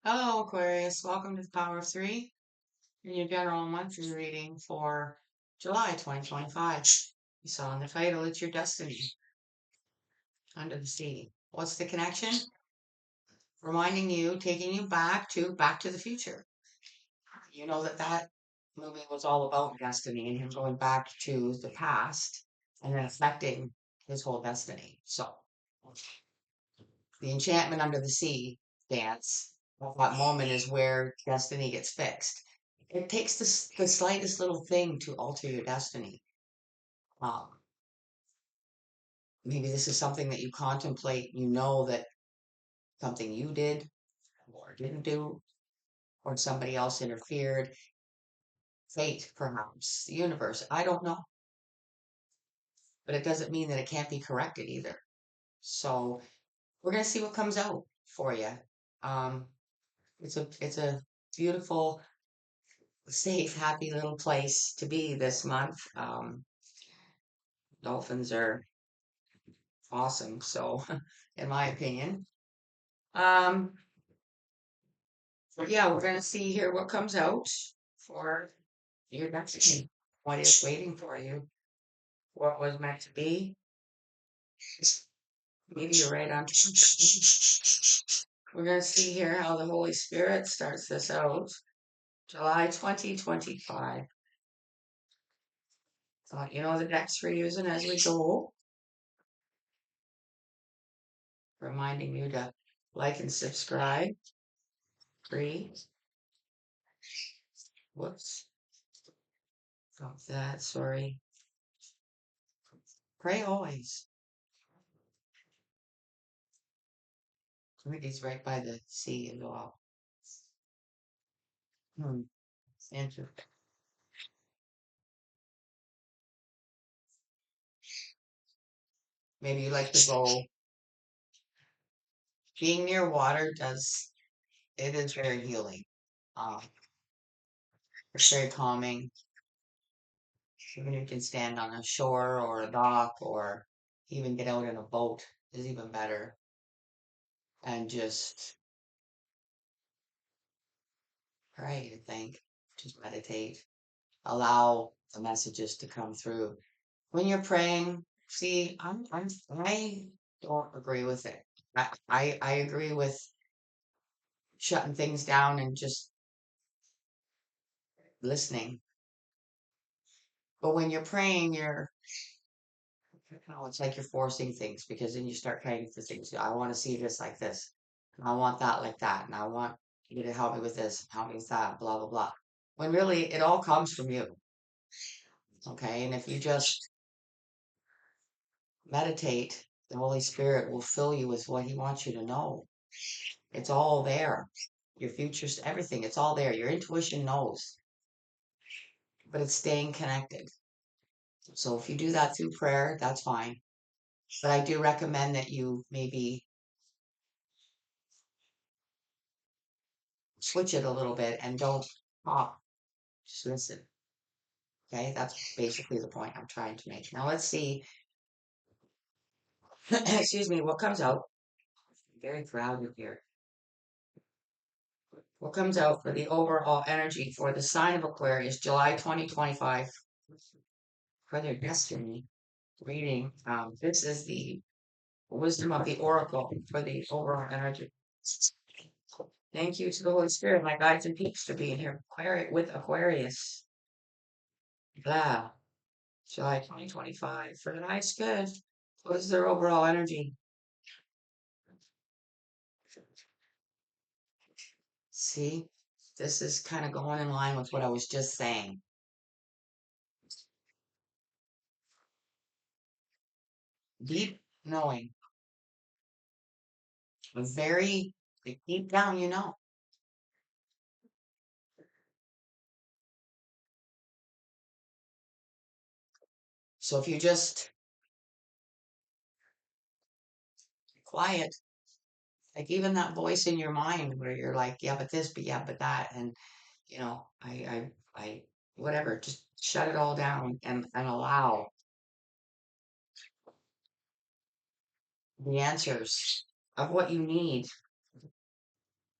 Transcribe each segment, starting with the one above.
Hello, Aquarius. Welcome to the Power of Three in your general monthly reading for July 2025. You saw in the title, it's your destiny under the sea. What's the connection? Reminding you, taking you back to the future. You know that movie was all about destiny and him going back to the past and then affecting his whole destiny. So the enchantment under the sea dance, that moment is where destiny gets fixed. It takes the slightest little thing to alter your destiny. Um, Maybe this is something that you contemplate. You know that something you did or didn't do, or somebody else interfered. Fate, perhaps, the universe. I don't know, but it doesn't mean that it can't be corrected either. So we're gonna see what comes out for you. Um, it's a beautiful, safe, happy little place to be this month. Dolphins are awesome, so in my opinion. Um, yeah, we're gonna see here what comes out for your destiny. What is waiting for you? What was meant to be? Maybe you're right on. We're gonna see here how the Holy Spirit starts this out. July 2025. You know the decks we're using as we go. Reminding you to like and subscribe. Free. Whoops. Stop that. Sorry. Pray always. I think he's right by the sea as well. Hmm. Interesting. Maybe you like to go. Being near water does it is very healing. Um, it's very calming. Even you can stand on a shore or a dock or even get out in a boat is even better. And just pray, I think. Just meditate. Allow the messages to come through. When you're praying, see, I don't agree with it. I agree with shutting things down and just listening. But when you're praying, it's like you're forcing things because then you start praying for things. I want to see this like this. And I want that like that. And I want you to help me with this, help me with that, blah, blah, blah. When really it all comes from you. Okay. And if you just meditate, the Holy Spirit will fill you with what He wants you to know. It's all there. Your future's everything. It's all there. Your intuition knows, but it's staying connected. So if you do that through prayer, that's fine. But I do recommend that you maybe switch it a little bit and don't talk. Just listen. Okay, that's basically the point I'm trying to make. Now let's see, excuse me, what comes out. Very crowded here. What comes out for the overall energy for the sign of Aquarius, July 2025, for their destiny reading. This is the wisdom of the oracle for the overall energy. Thank you to the Holy Spirit, my guides and peeps, for being here with Aquarius. Blah. July 2025 for the highest good. What is their overall energy? See, this is kind of going in line with what I was just saying. Deep knowing, very like, deep down, you know. So if you just quiet, like even that voice in your mind where you're like, yeah, but this, but yeah, but that, and whatever, just shut it all down and allow the answers of what you need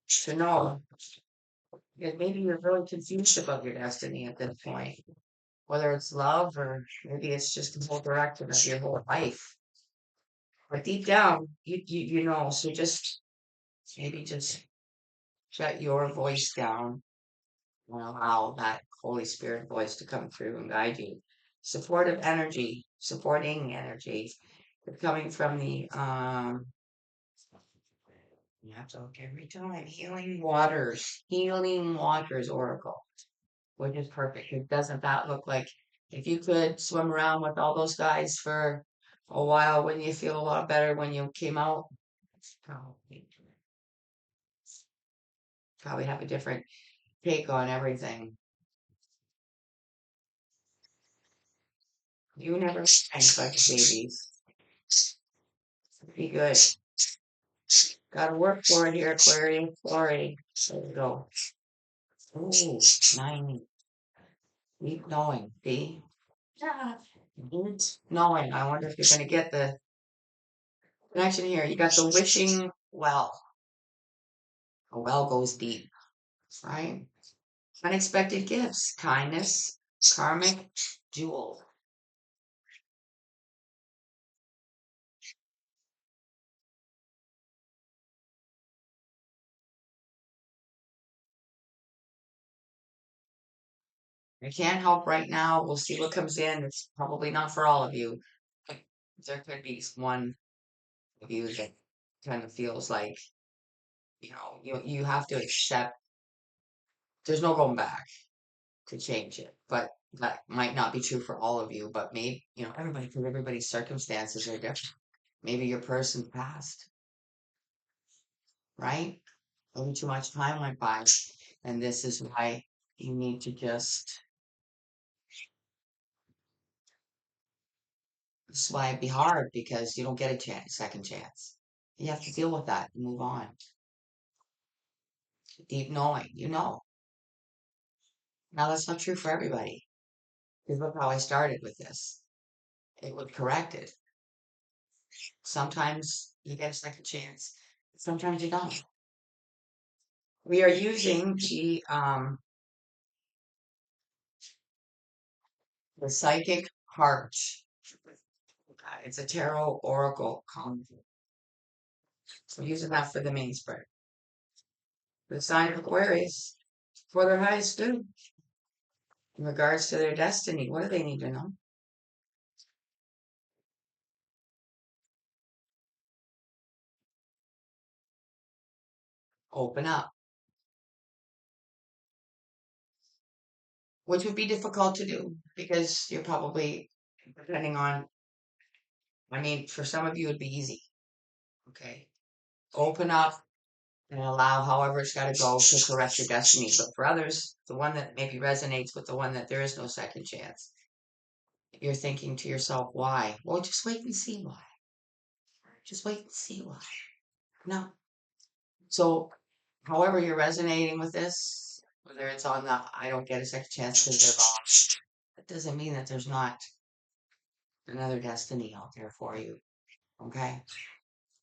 to know that maybe you're really confused about your destiny at this point, whether it's love or maybe it's just the whole direction of your whole life. But deep down, you know. So just maybe just shut your voice down and allow that Holy Spirit voice to come through and guide you. Supportive energy, supporting energy, coming from the you have to look every time. Healing waters oracle, which is perfect. It doesn't that look like if you could swim around with all those guys for a while, wouldn't you feel a lot better when you came out? Probably, probably have a different take on everything. You never mind such babies. Be good. Gotta work for it here, Aquarius. Sorry. There we go. Ooh, 9. Deep knowing. See? Yeah. Deep knowing. I wonder if you're gonna get the connection here. You got the wishing well. A well goes deep, right? Unexpected gifts, kindness, karmic jewel. I can't help right now. We'll see what comes in. It's probably not for all of you. But there could be one of you that kind of feels like, you have to accept there's no going back to change it. But that might not be true for all of you, but maybe, everybody, because everybody's circumstances are different. Maybe your person passed, right? Maybe too much time went by. And this is why you need to just, this is why it'd be hard because you don't get a second chance. You have to deal with that and move on. Deep knowing, you know. Now that's not true for everybody. Because look how I started with this. It was corrected. Sometimes you get a second chance. Sometimes you don't. We are using the psychic heart. It's a tarot oracle column. So we're using that for the mainspring. The sign of Aquarius for their highest good in regards to their destiny. What do they need to know? Open up, which would be difficult to do because you're probably, depending on, I mean, for some of you, it'd be easy. Okay. Open up and allow however it's got to go to correct your destiny. But for others, the one that maybe resonates with the one that there is no second chance, you're thinking to yourself, why? Well, just wait and see why. Just wait and see why. No. So, however you're resonating with this, whether it's on the I don't get a second chance because they're wrong, that doesn't mean that there's not another destiny out there for you. Okay?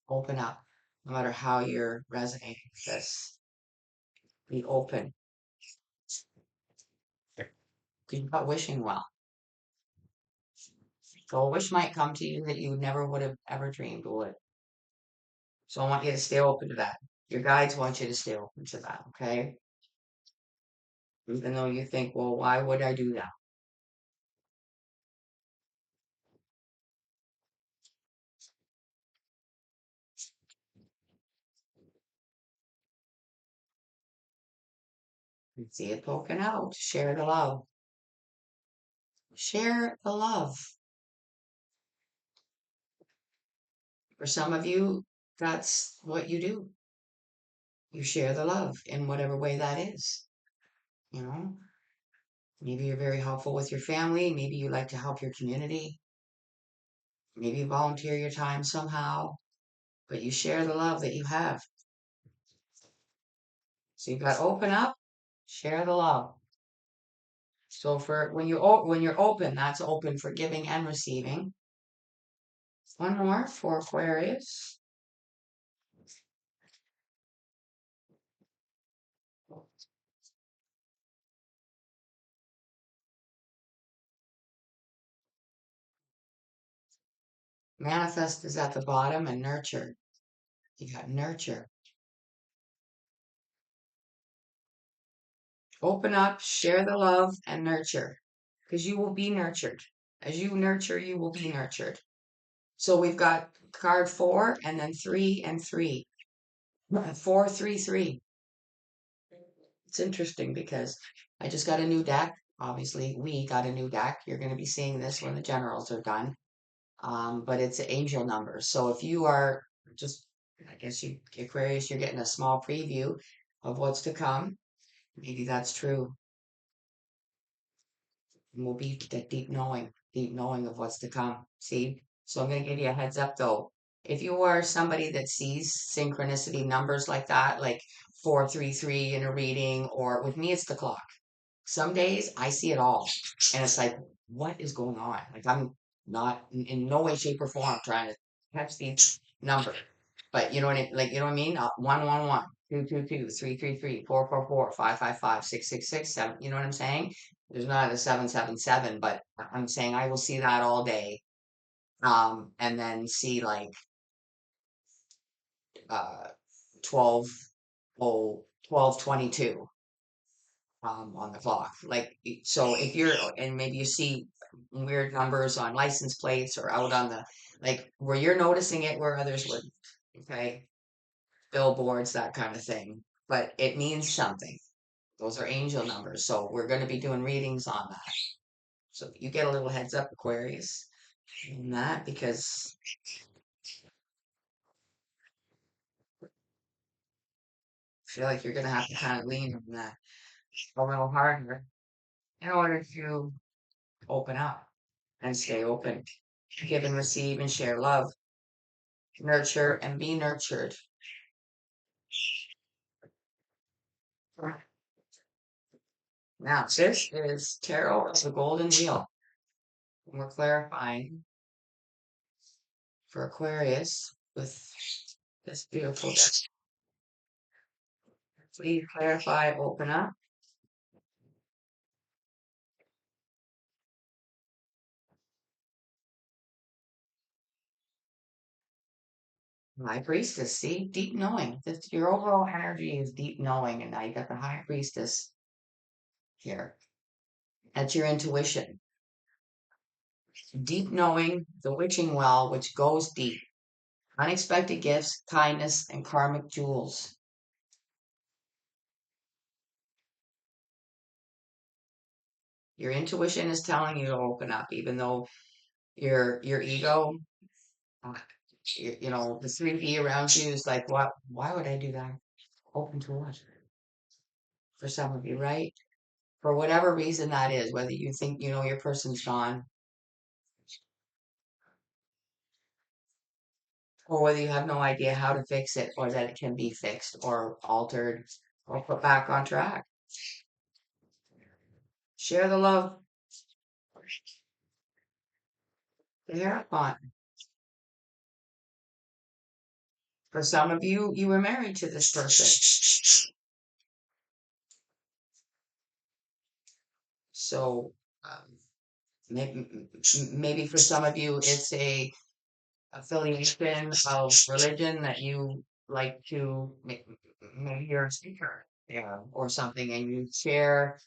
Open up. No matter how you're resonating with this, be open. You're not wishing well. So a wish might come to you that you never would have ever dreamed would. So I want you to stay open to that. Your guides want you to stay open to that, okay? Even though you think, well, why would I do that? You see it poking out. Share the love. Share the love. For some of you, that's what you do. You share the love in whatever way that is. You know, maybe you're very helpful with your family. Maybe you like to help your community. Maybe you volunteer your time somehow, but you share the love that you have. So you've got open up, share the love. So for when you're open, that's open for giving and receiving. One more for Aquarius. Manifest is at the bottom and nurture. You got nurture. Open up, share the love, and nurture. Because you will be nurtured. As you nurture, you will be nurtured. So we've got card 4 and then 3 and 3. 4, 3, 3. It's interesting because I just got a new deck. Obviously, we got a new deck. You're going to be seeing this when the generals are done. But it's angel numbers. So if you are just, I guess you, Aquarius, you're getting a small preview of what's to come. Maybe that's true. And will be that deep knowing of what's to come. See? So I'm going to give you a heads up though. If you are somebody that sees synchronicity numbers like that, like 433 in a reading, or with me, it's the clock. Some days I see it all. And it's like, what is going on? Like, I'm not in no way, shape, or form trying to catch these numbers. But you know what I like, you know what I mean? 111, 222, 333, 444, 555, 666, 7. You know what I'm saying? There's not a 777, but I'm saying I will see that all day. And then see like 12 12:22 on the clock. Like, so if you're, and maybe you see weird numbers on license plates or out on the, like, where you're noticing it where others wouldn't. Okay. Billboards, that kind of thing. But it means something. Those are angel numbers. So we're going to be doing readings on that. So you get a little heads up, Aquarius, in that, because I feel like you're going to have to kind of lean on that a little harder in order to open up and stay open, give and receive and share love, nurture and be nurtured. Now, this is Tarot of the Golden Wheel. And we're clarifying for Aquarius with this beautiful deck. Please clarify, open up. High Priestess, see? Deep knowing. Your overall energy is deep knowing, and now you got the High Priestess here. That's your intuition. Deep knowing, the witching well, which goes deep. Unexpected gifts, kindness, and karmic jewels. Your intuition is telling you to open up, even though your ego, uh, you know, the 3D around you is like, what? Why would I do that? Open to what? For some of you, right? For whatever reason that is, whether you think you know your person's gone, or whether you have no idea how to fix it, or that it can be fixed, or altered, or put back on track. Share the love. The Hierophant. For some of you, you were married to this person. So maybe for some of you, it's a affiliation of religion that you like to, maybe you're a speaker, yeah, or something, and you share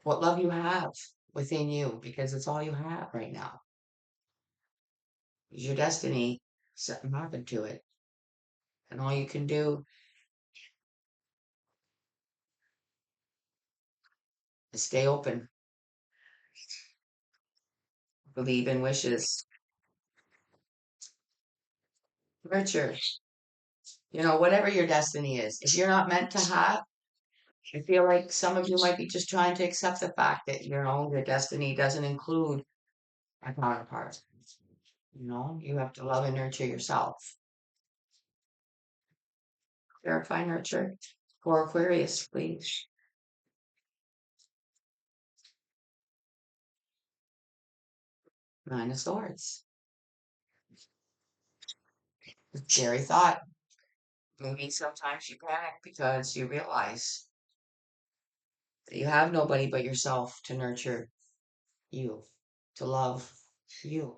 what love you have within you because it's all you have right now. It's your destiny. Something happened to it, and all you can do is stay open, believe in wishes, nurture. You know, whatever your destiny is. If you're not meant to have, I feel like some of you might be just trying to accept the fact that, you know, your destiny doesn't include a counterpart. You know, you have to love and nurture yourself. Verify nurture for Aquarius, please. Nine of Swords. Scary thought. Maybe sometimes you panic because you realize that you have nobody but yourself to nurture you, to love you.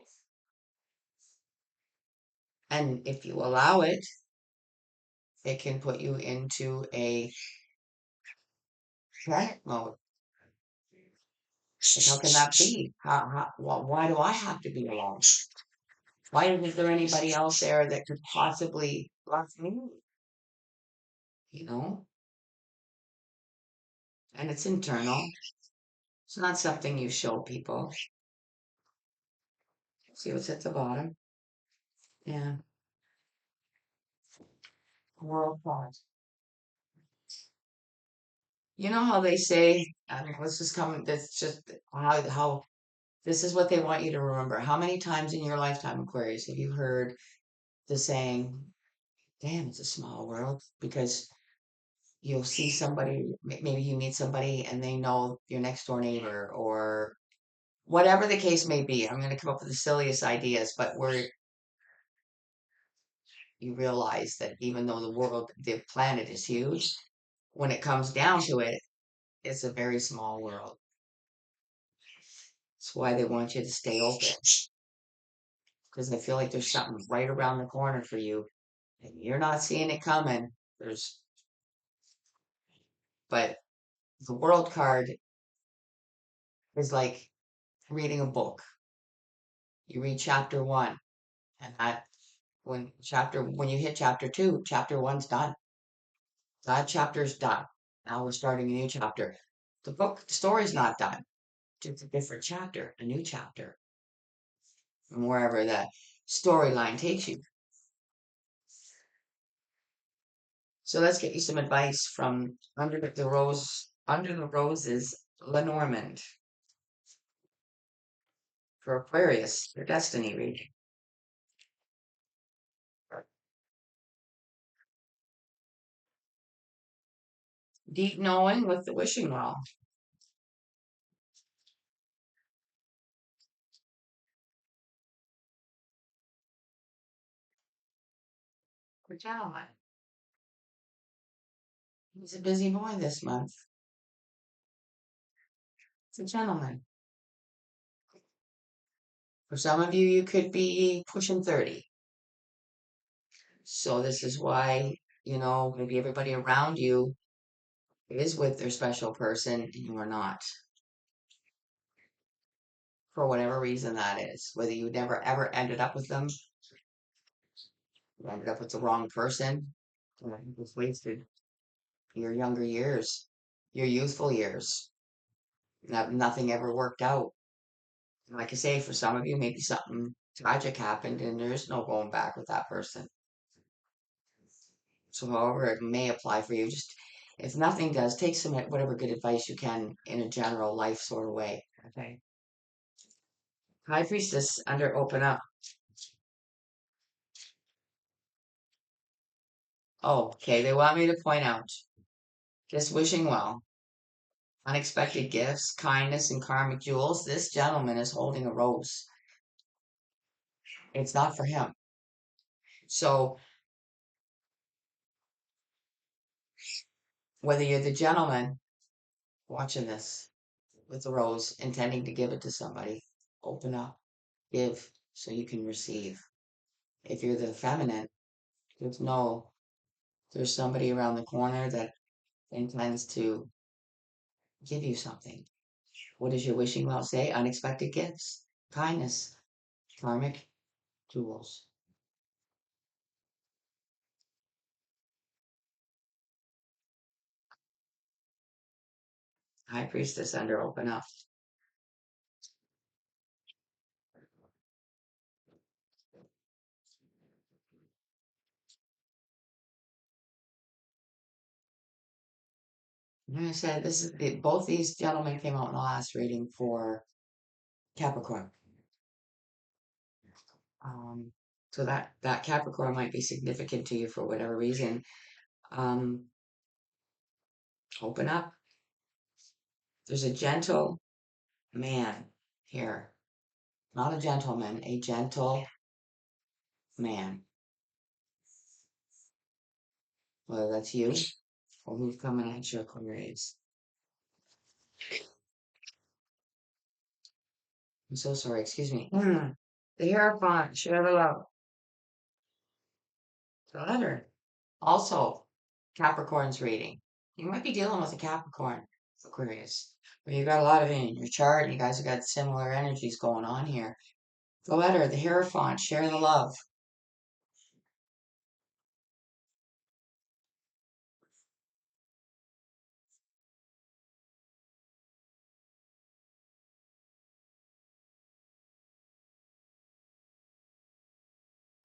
And if you allow it, it can put you into a panic mode. Like, how can that be? Why do I have to be alone? Why isn't there anybody else there that could possibly love me? You know? And it's internal. It's not something you show people. See what's at the bottom? Yeah. World pause. You know how they say, let's just come, that's just how this is what they want you to remember. How many times in your lifetime, Aquarius, have you heard the saying, damn, it's a small world? Because you'll see somebody, maybe you meet somebody and they know your next door neighbor or whatever the case may be. I'm going to come up with the silliest ideas, but where you realize that even though the planet is huge, when it comes down to it, it's a very small world. That's why they want you to stay open because they feel like there's something right around the corner for you and you're not seeing it coming. There's, but the world card is like reading a book. You read chapter one, and that when you hit chapter two, chapter one's done. That chapter's done. Now we're starting a new chapter. The story's not done. Just a different chapter, a new chapter, from wherever that storyline takes you. So let's get you some advice from Under the Roses, Lenormand for Aquarius, your destiny reading. Deep knowing with the wishing well. For gentleman. He's a busy boy this month. It's a gentleman. For some of you, you could be pushing 30. So this is why, maybe everybody around you is with their special person and you are not. For whatever reason that is. Whether you never ever ended up with them, you ended up with the wrong person, you just wasted your younger years, your youthful years. Nothing ever worked out. Like I say, for some of you, maybe something tragic happened and there's no going back with that person. So however it may apply for you, just if nothing does, take some whatever good advice you can in a general life sort of way. Okay. High Priestess under open up. Oh, okay. They want me to point out just wishing well, unexpected gifts, kindness, and karmic jewels. This gentleman is holding a rose. It's not for him. So whether you're the gentleman watching this with the rose, intending to give it to somebody, open up, give so you can receive. If you're the feminine, just know there's somebody around the corner that intends to give you something. What does your wishing well say? Unexpected gifts, kindness, karmic jewels. High Priestess under open up. And I said, both these gentlemen came out in the last reading for Capricorn. Um, so that Capricorn might be significant to you for whatever reason. Um, open up. There's a gentle man here, not a gentleman, a gentle man. Whether that's you or who's coming at you, Aquarius. I'm so sorry, excuse me. The Hierophant, share the love. The letter. Also, Capricorn's reading. You might be dealing with a Capricorn, Aquarius, where you got a lot of it in your chart. And you guys have got similar energies going on here. The letter, the Hierophant, share the love.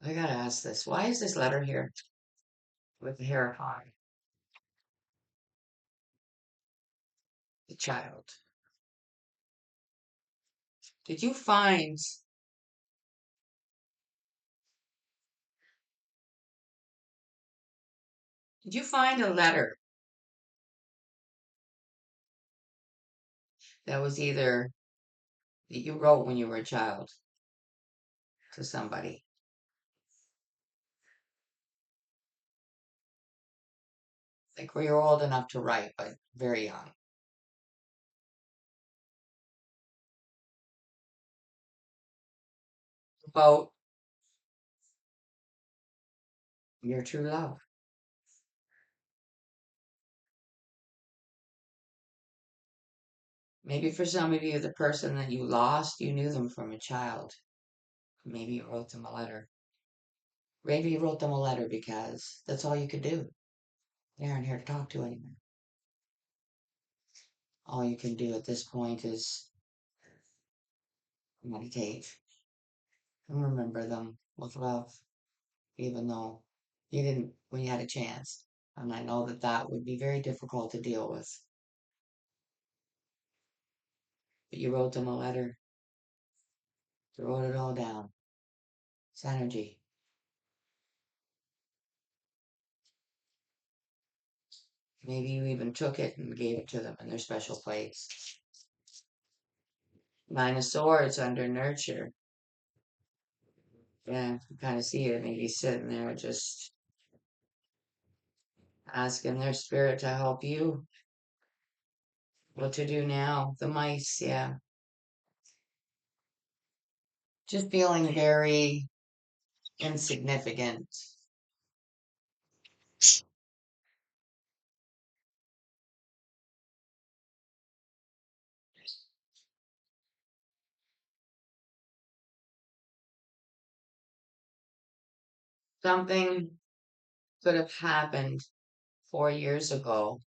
I gotta ask this. Why is this letter here with the Hierophant? The child. Did you find did you find a letter that was either that you wrote when you were a child to somebody? Like where you're old enough to write, but very young. About your true love. Maybe for some of you, the person that you lost, you knew them from a child. Maybe you wrote them a letter. Maybe you wrote them a letter because that's all you could do. They aren't here to talk to anymore. All you can do at this point is meditate and remember them with love, even though you didn't when you had a chance. And I know that that would be very difficult to deal with. But you wrote them a letter. You wrote it all down. It's energy. Maybe you even took it and gave it to them in their special place. Nine of Swords under nurture. Yeah, you kind of see it. Maybe sitting there just asking their spirit to help you. What to do now? The mice, yeah. Just feeling very insignificant. Something could have happened 4 years ago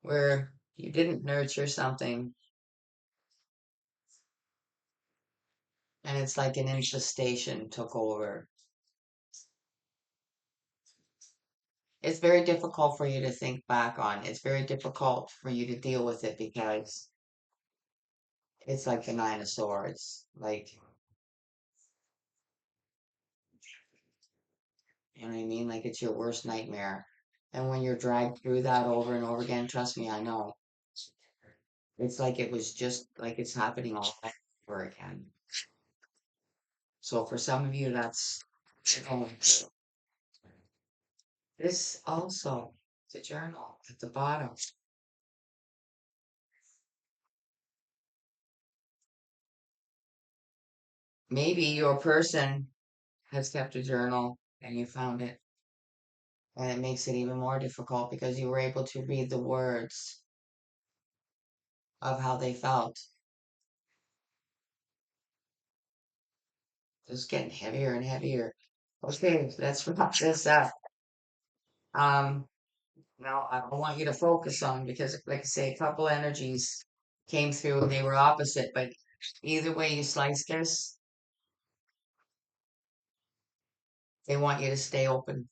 where you didn't nurture something and it's like an infestation took over. It's very difficult for you to think back on. It's very difficult for you to deal with it because it's like the Nine of Swords. Like, you know what I mean? Like it's your worst nightmare. And when you're dragged through that over and over again, trust me, I know. It's like it was just like it's happening all over again. So for some of you, that's this also, the journal at the bottom. Maybe your person has kept a journal and you found it, and it makes it even more difficult because you were able to read the words of how they felt. It's getting heavier and heavier. Okay, let's wrap this up. Um, Now I want you to focus on because, like I say, a couple energies came through and they were opposite, but either way you slice this, they want you to stay open.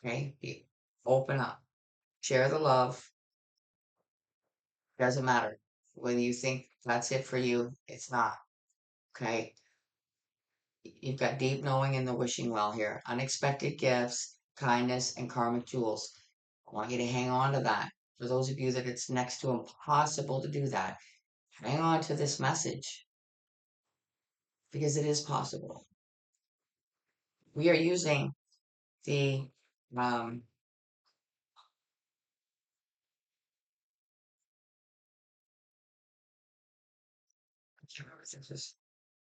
Okay, open up, share the love. Doesn't matter whether you think that's it for you. It's not. Okay, you've got deep knowing in the wishing well here. Unexpected gifts, kindness, and karmic jewels. I want you to hang on to that. For those of you that it's next to impossible to do that, hang on to this message because it is possible. We are using the um, It's just,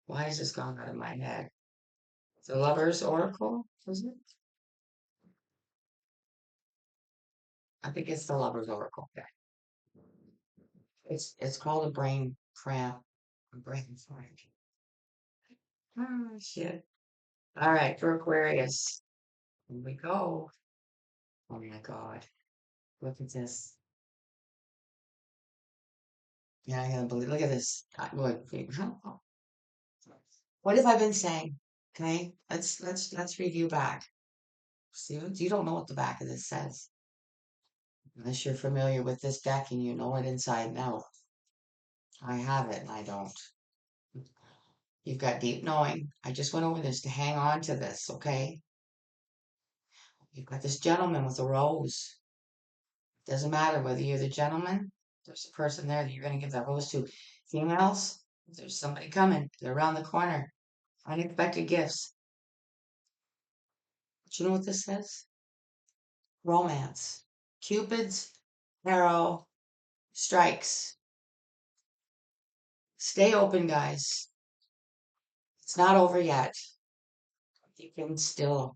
why is this gone out of my head? The Lover's Oracle, is it? I think it's the Lover's Oracle. Yeah. It's called a brain cramp. A brain fart. Oh shit. All right, for Aquarius. Here we go. Oh my God. Look at this. Yeah, I gotta believe. Look at this. What have I been saying? Okay, let's review back. See, you don't know what the back of this says unless you're familiar with this deck and you know it inside and out. I have it and I don't. You've got deep knowing. I just went over this to hang on to this, okay? You've got this gentleman with a rose. Doesn't matter whether you're the gentleman, there's a person there that you're going to give that rose to. Females, there's somebody coming. They're around the corner. Unexpected gifts. But you know what this says? Romance. Cupid's arrow strikes. Stay open, guys. It's not over yet. You can still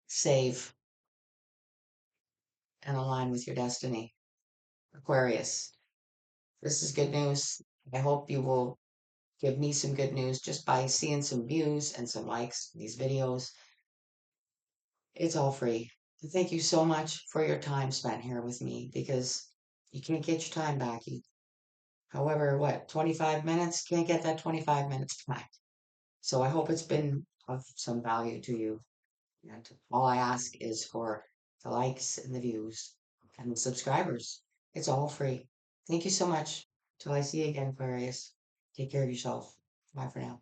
save and align with your destiny. Aquarius, this is good news. I hope you will give me some good news just by seeing some views and some likes in these videos. It's all free. Thank you so much for your time spent here with me because you can't get your time back. However, what, 25 minutes? Can't get that 25 minutes back. So I hope it's been of some value to you. And all I ask is for the likes and the views and the subscribers. It's all free. Thank you so much. Till I see you again, Aquarius. Take care of yourself. Bye for now.